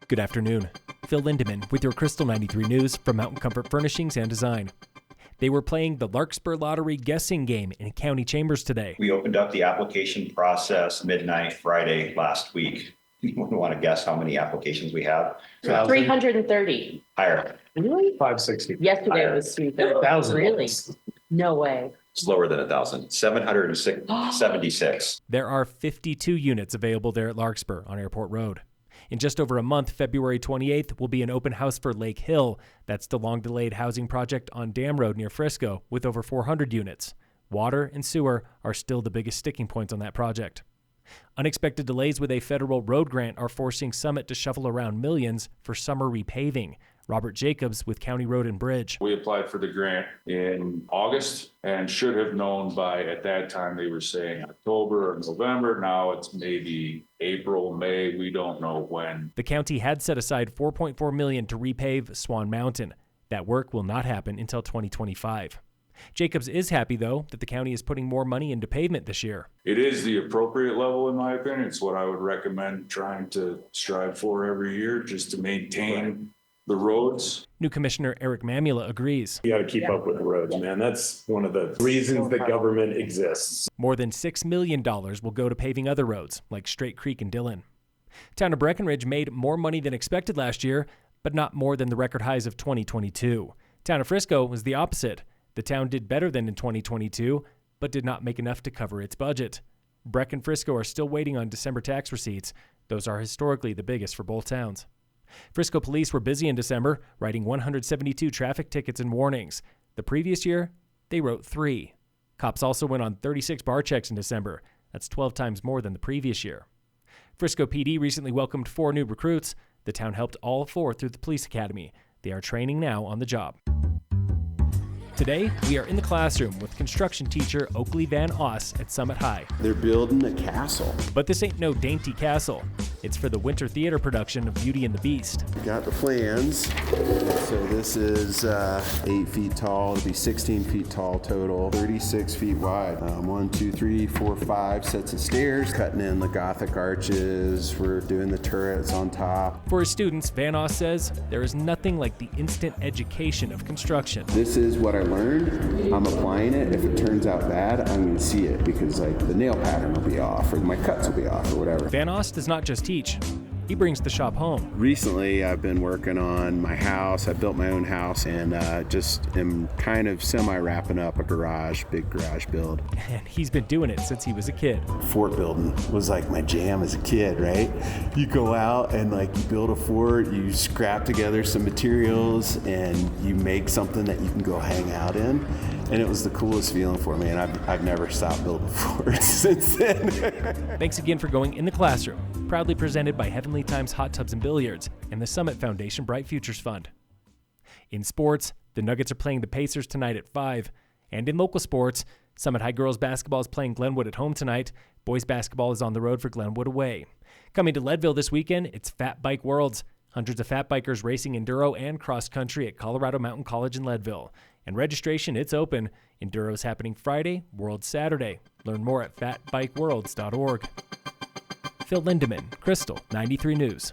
Good afternoon. Phil Lindeman with your Krystal 93 News from Mountain Comfort Furnishings and Design. They were playing the Larkspur Lottery guessing game in county chambers today. We opened up the application process midnight Friday last week. You want to guess how many applications we have? 330. Higher. Really? 560. Yesterday it was 330. 1,000. Really? No way. Slower than 1,000. 776. There are 52 units available there at Larkspur on Airport Road. In just over a month, February 28th, will be an open house for Lake Hill. That's the long-delayed housing project on Dam Road near Frisco with over 400 units. Water and sewer are still the biggest sticking points on that project. Unexpected delays with a federal road grant are forcing Summit to shuffle around millions for summer repaving. Robert Jacobs with County Road and Bridge. We applied for the grant in August and should have known by, at that time, they were saying October or November. Now it's maybe April, May. We don't know when. The county had set aside $4.4 million to repave Swan Mountain. That work will not happen until 2025. Jacobs is happy, though, that the county is putting more money into pavement this year. It is the appropriate level, in my opinion. It's what I would recommend trying to strive for every year, just to maintain the roads. New Commissioner Eric Mamula agrees. You got to keep up with the roads, man. That's one of the reasons that government exists. More than $6 million will go to paving other roads, like Straight Creek and Dillon. Town of Breckenridge made more money than expected last year, but not more than the record highs of 2022. Town of Frisco was the opposite. The town did better than in 2022, but did not make enough to cover its budget. Breck and Frisco are still waiting on December tax receipts. Those are historically the biggest for both towns. Frisco police were busy in December, writing 172 traffic tickets and warnings. The previous year, they wrote 3. Cops also went on 36 bar checks in December. That's 12 times more than the previous year. Frisco PD recently welcomed 4 new recruits. The town helped all 4 through the police academy. They are training now on the job. Today, we are in the classroom with construction teacher Oakley Van Oss at Summit High. They're building a castle. But this ain't no dainty castle. It's for the winter theater production of Beauty and the Beast. We got the plans. So this is 8 feet tall. It'll be 16 feet tall total, 36 feet wide. 1, 2, 3, 4, 5 sets of stairs. Cutting in the Gothic arches. We're doing the turrets on top. For his students, Van Oss says there is nothing like the instant education of construction. This is what I learned. I'm applying it. If it turns out bad, I'm going to see it because like the nail pattern will be off or my cuts will be off or whatever. Van Oss does not just teach. He brings the shop home. Recently, I've been working on my house. I built my own house and just am kind of semi-wrapping up a garage, big garage build. And he's been doing it since he was a kid. Fort building was like my jam as a kid, right? You go out and like you build a fort, you scrap together some materials and you make something that you can go hang out in. And it was the coolest feeling for me, and I've never stopped building forts since then. Thanks again for going in the classroom. Proudly presented by Heavenly Times Hot Tubs and Billiards and the Summit Foundation Bright Futures Fund. In sports, the Nuggets are playing the Pacers tonight at 5. And in local sports, Summit High girls basketball is playing Glenwood at home tonight. Boys basketball is on the road for Glenwood away. Coming to Leadville this weekend, it's Fat Bike Worlds. Hundreds of fat bikers racing enduro and cross country at Colorado Mountain College in Leadville. And registration, it's open. Enduro is happening Friday, World Saturday. Learn more at fatbikeworlds.org. Phil Lindeman, Krystal 93 News.